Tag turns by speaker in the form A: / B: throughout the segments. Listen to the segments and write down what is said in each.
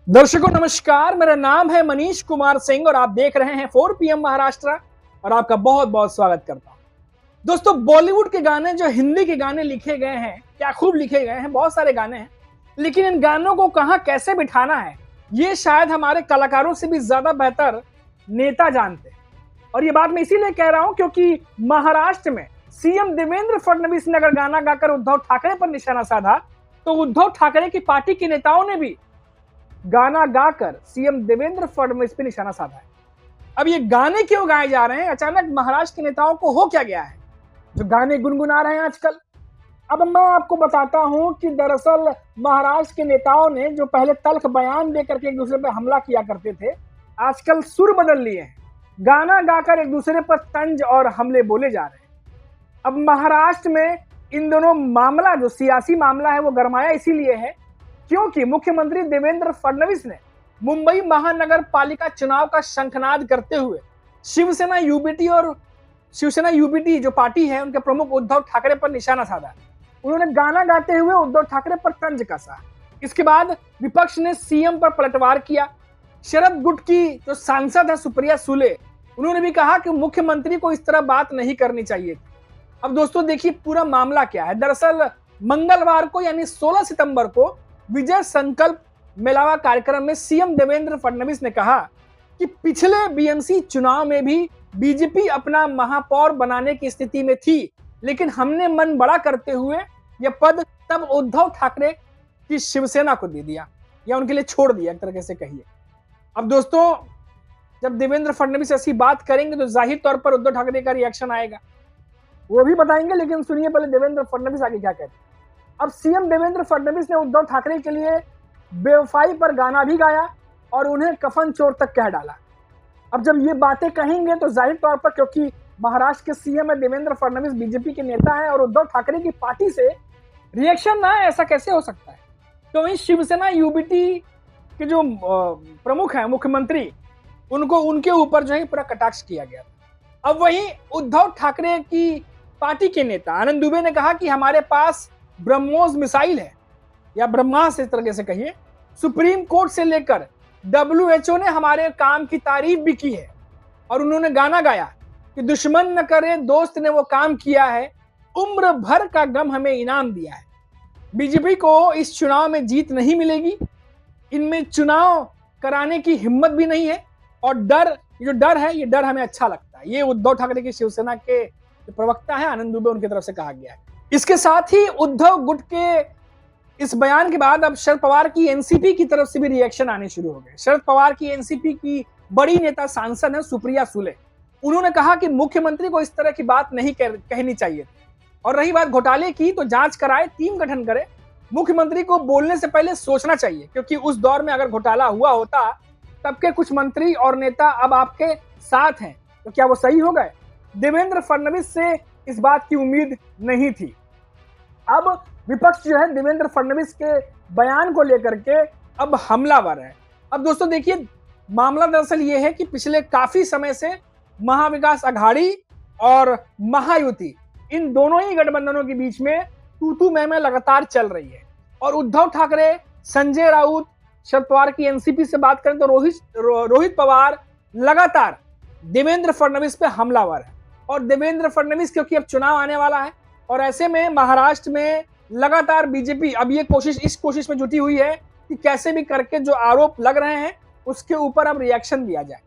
A: दर्शकों नमस्कार, मेरा नाम है मनीष कुमार सिंह और आप देख रहे हैं 4 PM महाराष्ट्र और आपका बहुत बहुत स्वागत करता हूं। दोस्तों, बॉलीवुड के गाने जो हिंदी के गाने लिखे गए हैं, क्या खूब लिखे गए हैं, बहुत सारे गाने हैं, लेकिन इन गानों को कहां कैसे बिठाना है ये शायद हमारे कलाकारों से भी ज्यादा बेहतर नेता जानते हैं। और ये बात मैं इसीलिए कह रहा हूं क्योंकि महाराष्ट्र में सीएम देवेंद्र फडणवीस ने अगर गाना गाकर उद्धव ठाकरे पर निशाना साधा तो उद्धव ठाकरे की पार्टी के नेताओं ने भी गाना गाकर सीएम देवेंद्र फडणवीस पे निशाना साधा है। अब ये गाने क्यों गाए जा रहे हैं? अचानक महाराष्ट्र के नेताओं को हो क्या गया है जो गाने गुनगुना रहे हैं आजकल? अब मैं आपको बताता हूं कि दरअसल महाराष्ट्र के नेताओं ने जो पहले तल्ख बयान देकर के एक दूसरे पर हमला किया करते थे, आजकल सुर बदल लिए हैं, गाना गाकर एक दूसरे पर तंज और हमले बोले जा रहे हैं। अब महाराष्ट्र में इन दोनों मामला, जो सियासी मामला है, वो गरमाया इसीलिए है क्योंकि मुख्यमंत्री देवेंद्र फडणवीस ने मुंबई महानगर पालिका चुनाव का शंखनाद करते हुए शिवसेना यूबीटी जो पार्टी है उनके प्रमुख उद्धव ठाकरे पर निशाना साधा। उन्होंने गाना गाते हुए उद्धव ठाकरे पर तंज कसा। इसके बाद विपक्ष ने सीएम पर पलटवार किया। शरद गुट की जो सांसद है सुप्रिया सुले, उन्होंने भी कहा कि मुख्यमंत्री को इस तरह बात नहीं करनी चाहिए थी। अब दोस्तों देखिए पूरा मामला क्या है। दरअसल मंगलवार को यानी 16 सितंबर को विजय संकल्प मेलावा कार्यक्रम में सीएम देवेंद्र फडणवीस ने कहा कि पिछले बीएमसी चुनाव में भी बीजेपी अपना महापौर बनाने की स्थिति में थी, लेकिन हमने मन बड़ा करते हुए यह पद तब उद्धव ठाकरे की शिवसेना को दे दिया या उनके लिए छोड़ दिया, एक तरीके से कहिए। अब दोस्तों जब देवेंद्र फडणवीस ऐसी बात करेंगे तो जाहिर तौर पर उद्धव ठाकरे का रिएक्शन आएगा, वो भी बताएंगे, लेकिन सुनिए पहले देवेंद्र फडणवीस आगे क्या कहते हैं। अब सीएम देवेंद्र फडणवीस ने उद्धव ठाकरे के लिए बेवफाई पर गाना भी गाया और उन्हें कफन चोर तक कह डाला। अब जब ये बातें कहेंगे तो जाहिर तौर पर, क्योंकि महाराष्ट्र के सीएम है देवेंद्र फडणवीस, बीजेपी के नेता है और उद्धव ठाकरे की पार्टी से रिएक्शन ना है, ऐसा कैसे हो सकता है? तो वहीं शिवसेना यूबीटी के जो प्रमुख हैं मुख्यमंत्री, उनको उनके ऊपर जो है पूरा कटाक्ष किया गया। अब वहीं उद्धव ठाकरे की पार्टी के नेता आनंद दुबे ने कहा कि हमारे पास ब्रह्मोस मिसाइल है या ब्रह्मास्त्र, इस तरह से कहिए। सुप्रीम कोर्ट से लेकर WHO ने हमारे काम की तारीफ भी की है और उन्होंने गाना गाया कि दुश्मन न करे दोस्त ने वो काम किया है, उम्र भर का गम हमें इनाम दिया है। बीजेपी को इस चुनाव में जीत नहीं मिलेगी, इनमें चुनाव कराने की हिम्मत भी नहीं है और जो डर है, ये डर हमें अच्छा लगता है। ये उद्धव ठाकरे की शिवसेना के प्रवक्ता है आनंद दुबे, उनकी तरफ से कहा गया है। इसके साथ ही उद्धव गुट के इस बयान के बाद अब शरद पवार की एनसीपी की तरफ से भी रिएक्शन आने शुरू हो गए। शरद पवार की एनसीपी की बड़ी नेता सांसद है सुप्रिया सुले, उन्होंने कहा कि मुख्यमंत्री को इस तरह की बात नहीं कहनी चाहिए और रही बात घोटाले की तो जांच कराए, टीम गठन करे। मुख्यमंत्री को बोलने से पहले सोचना चाहिए क्योंकि उस दौर में अगर घोटाला हुआ होता तब के कुछ मंत्री और नेता अब आपके साथ हैं तो क्या वो सही हो गए? देवेंद्र फडणवीस से इस बात की उम्मीद नहीं थी। अब विपक्ष जो है देवेंद्र फडणवीस के बयान को लेकर के अब हमलावर है। अब दोस्तों देखिए मामला दरअसल ये है कि पिछले काफी समय से महाविकास अघाड़ी और महायुति, इन दोनों ही गठबंधनों के बीच में तू मैं लगातार चल रही है और उद्धव ठाकरे, संजय राउत, शरद पवार की एनसीपी से बात करें तो रोहित पवार लगातार देवेंद्र फडणवीस पे हमलावर है। और देवेंद्र फडणवीस क्योंकि अब चुनाव आने वाला है और ऐसे में महाराष्ट्र में लगातार बीजेपी अब इस कोशिश में जुटी हुई है कि कैसे भी करके जो आरोप लग रहे हैं उसके ऊपर अब रिएक्शन दिया जाए।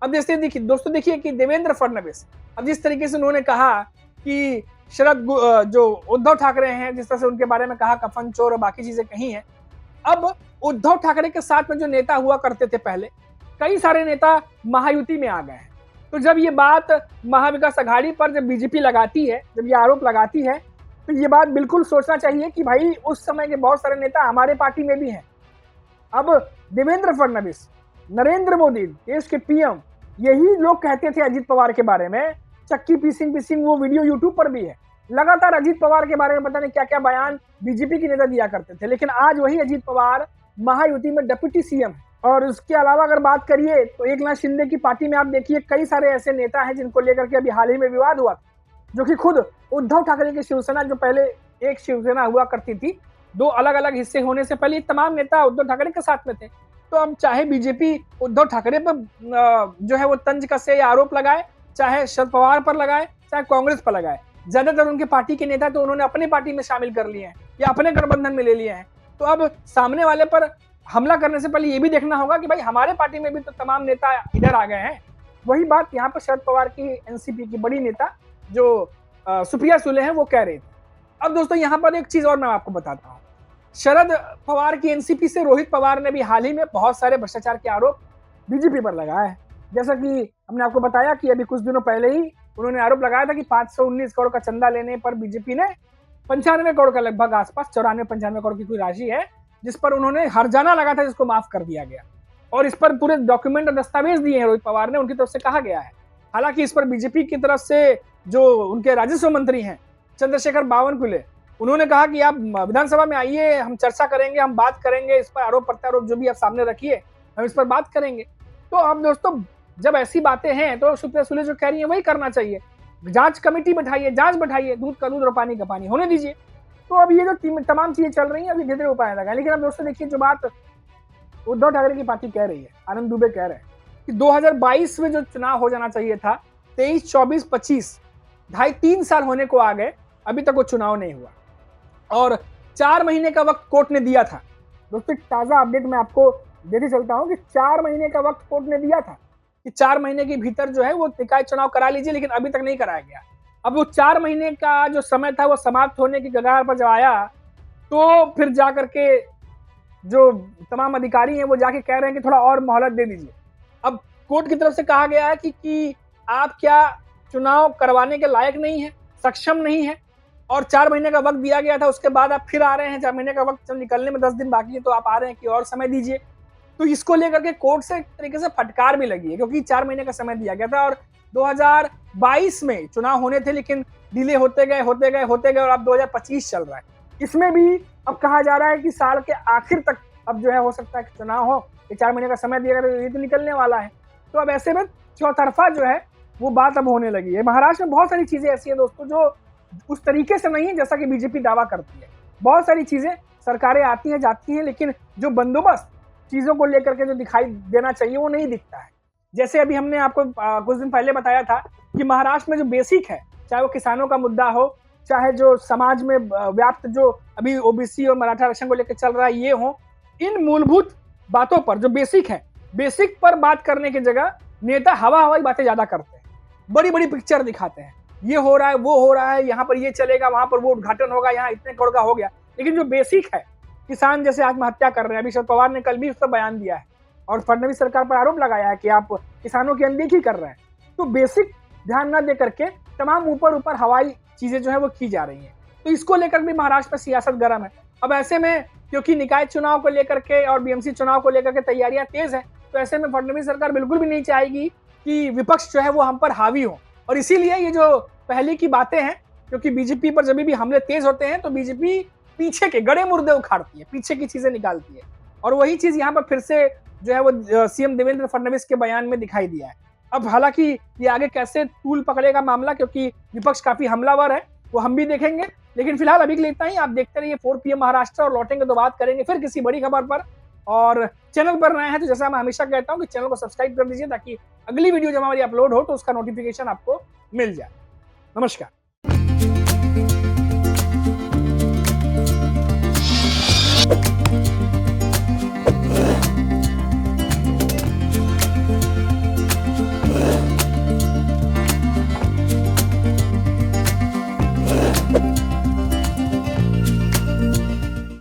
A: अब जैसे दोस्तों देखिए कि देवेंद्र फडणवीस अब जिस तरीके से उन्होंने कहा कि जो उद्धव ठाकरे हैं, जिस तरह से उनके बारे में कहा कफन चोर और बाकी चीजें कही हैं, अब उद्धव ठाकरे के साथ में जो नेता हुआ करते थे पहले, कई सारे नेता महायुति में आ गए हैं। तो जब ये बात महाविकास अघाड़ी पर जब बीजेपी लगाती है, जब ये आरोप लगाती है, तो ये बात बिल्कुल सोचना चाहिए कि भाई उस समय के बहुत सारे नेता हमारे पार्टी में भी हैं। अब देवेंद्र फडणवीस, नरेंद्र मोदी, देश के पीएम, यही लोग कहते थे अजीत पवार के बारे में, चक्की पीसिंग वो वीडियो यूट्यूब पर भी है। लगातार अजीत पवार के बारे में पता नहीं क्या क्या बयान बीजेपी के नेता दिया करते थे, लेकिन आज वही अजीत पवार महायुति में डिप्टी सीएम है। और उसके अलावा अगर बात करिए तो एकनाथ शिंदे की पार्टी में आप देखिए कई सारे ऐसे नेता हैं जिनको लेकर के अभी हाल ही में विवाद हुआ, जो कि खुद उद्धव ठाकरे की शिवसेना, जो पहले एक शिवसेना हुआ करती थी, दो अलग अलग हिस्से होने से पहले तमाम नेता उद्धव ठाकरे के साथ में थे। तो अब चाहे बीजेपी उद्धव ठाकरे पर जो है वो तंज कसे या आरोप लगाए, चाहे शरद पवार पर लगाए, चाहे कांग्रेस पर लगाए, ज्यादातर उनके पार्टी के नेता तो उन्होंने अपनी पार्टी में शामिल कर लिए हैं या अपने गठबंधन में ले लिए हैं। तो अब सामने वाले पर हमला करने से पहले ये भी देखना होगा कि भाई हमारे पार्टी में भी तो तमाम नेता इधर आ गए हैं। वही बात यहाँ पर शरद पवार की एनसीपी की बड़ी नेता जो सुप्रिया सुले हैं वो कह रहे थे। अब दोस्तों यहाँ पर एक चीज और मैं आपको बताता हूँ, शरद पवार की एनसीपी से रोहित पवार ने भी हाल ही में बहुत सारे भ्रष्टाचार के आरोप बीजेपी पर लगाए हैं। जैसा कि हमने आपको बताया कि अभी कुछ दिनों पहले ही उन्होंने आरोप लगाया था कि 519 करोड़ का चंदा लेने पर बीजेपी ने 95 करोड़ का लगभग आसपास 94-95 करोड़ की कोई राशि है जिस पर उन्होंने हर्जाना लगा था, जिसको माफ कर दिया गया। और इस पर पूरे डॉक्यूमेंट और दस्तावेज दिए हैं रोहित पवार ने, उनकी तरफ से कहा गया है। हालांकि इस पर बीजेपी की तरफ से जो उनके राजस्व मंत्री हैं चंद्रशेखर बावनकुले, उन्होंने कहा कि आप विधानसभा में आइए, हम चर्चा करेंगे, हम बात करेंगे, इस पर आरोप प्रत्यारोप जो भी आप सामने रखिए, हम इस पर बात करेंगे। तो अब दोस्तों जब ऐसी बातें हैं तो सुप्रिया सुले जो कह रही है वही करना चाहिए। जांच कमेटी बैठाइए, जांच बैठाइए, दूध का दूध और पानी का पानी होने दीजिए। तो अब ये जो तमाम चीजें चल रही हैं अभी धीरे धीरे उपाय लगा। लेकिन अब दोस्तों देखिए जो बात उद्धव ठाकरे की पार्टी कह रही है, आनंद दुबे कह रहे हैं कि 2022 में जो चुनाव हो जाना चाहिए था, 23, 24, 25, 2.5-3 साल होने को आ गए, अभी तक वो चुनाव नहीं हुआ और 4 महीने का वक्त कोर्ट ने दिया था। दोस्तों ताजा अपडेट मैं आपको देते चलता हूं कि 4 महीने का वक्त कोर्ट ने दिया था कि 4 महीने के भीतर जो है वो निकाय चुनाव करा लीजिए, लेकिन अभी तक नहीं कराया गया। अब वो 4 महीने का जो समय था वो समाप्त होने की कगार पर जब आया तो फिर जाकर के जो तमाम अधिकारी हैं वो जाके कह रहे हैं कि थोड़ा और मोहलत दे दीजिए। अब कोर्ट की तरफ से कहा गया है कि आप क्या चुनाव करवाने के लायक नहीं है, सक्षम नहीं है, और 4 महीने का वक्त दिया गया था, उसके बाद आप फिर आ रहे हैं, 4 महीने का वक्त निकलने में 10 दिन बाकी है तो आप आ रहे हैं कि और समय दीजिए। तो इसको लेकर के कोर्ट से एक तरीके से फटकार भी लगी है, क्योंकि 4 महीने का समय दिया गया था और 2022 में चुनाव होने थे, लेकिन डिले होते गए और अब 2025 चल रहा है। इसमें भी अब कहा जा रहा है कि साल के आखिर तक अब जो है हो सकता है कि चुनाव हो। ये 4 महीने का समय दिया गया, ये तो निकलने वाला है। तो अब ऐसे में चौतरफा जो है वो बात अब होने लगी है। महाराष्ट्र में बहुत सारी चीजें ऐसी हैं दोस्तों जो उस तरीके से नहीं है जैसा कि बीजेपी दावा करती है। बहुत सारी चीजें, सरकारें आती हैं जाती हैं, लेकिन जो बंदोबस्त चीजों को लेकर के जो दिखाई देना चाहिए वो नहीं दिखता है। जैसे अभी हमने आपको कुछ दिन पहले बताया था कि महाराष्ट्र में जो बेसिक है, चाहे वो किसानों का मुद्दा हो, चाहे जो समाज में व्याप्त जो अभी ओबीसी और मराठा आरक्षण को लेकर चल रहा है ये हो, इन मूलभूत बातों पर जो बेसिक है, बेसिक पर बात करने की जगह नेता हवाई बातें ज्यादा करते हैं, बड़ी बड़ी पिक्चर दिखाते हैं, ये हो रहा है, वो हो रहा है, यहाँ पर ये चलेगा, वहां पर वो उद्घाटन होगा, यहाँ इतने करोड़ का हो गया। लेकिन जो बेसिक है, किसान जैसे आत्महत्या कर रहे हैं, अभी शरद पवार ने कल भी उस पर बयान दिया है और फडणवीस सरकार पर आरोप लगाया है कि आप किसानों की अनदेखी कर रहे हैं। तो बेसिक ध्यान न दे करके तमाम ऊपर हवाई चीजें जो है वो की जा रही हैं। तो इसको लेकर भी महाराष्ट्र में सियासत गर्म है। अब ऐसे में क्योंकि निकाय चुनाव को लेकर के और बीएमसी चुनाव को लेकर के तैयारियां तेज है, तो ऐसे में फडणवीस सरकार बिल्कुल भी नहीं चाहेगी कि विपक्ष जो है वो हम पर हावी हो। और इसीलिए ये जो पहले की बातें हैं, क्योंकि बीजेपी पर जब भी हमले तेज होते हैं तो बीजेपी पीछे के गड़े मुर्दे उखाड़ती है, पीछे की चीजें निकालती है। और वही चीज यहाँ पर फिर से जो है वो सीएम देवेंद्र फडणवीस के बयान में दिखाई दिया है। अब हालांकि ये आगे कैसे तूल पकड़ेगा मामला, क्योंकि विपक्ष काफी हमलावर है, वो हम भी देखेंगे। लेकिन फिलहाल अभी के लिए इतना ही। आप देखते रहिए 4 PM महाराष्ट्र, और लौटेंगे तो बात करेंगे फिर किसी बड़ी खबर पर। और चैनल पर नए हैं तो जैसा मैं हमेशा कहता हूं कि चैनल को सब्सक्राइब कर दीजिए ताकि अगली वीडियो जब हमारी अपलोड हो तो उसका नोटिफिकेशन आपको मिल जाए। नमस्कार।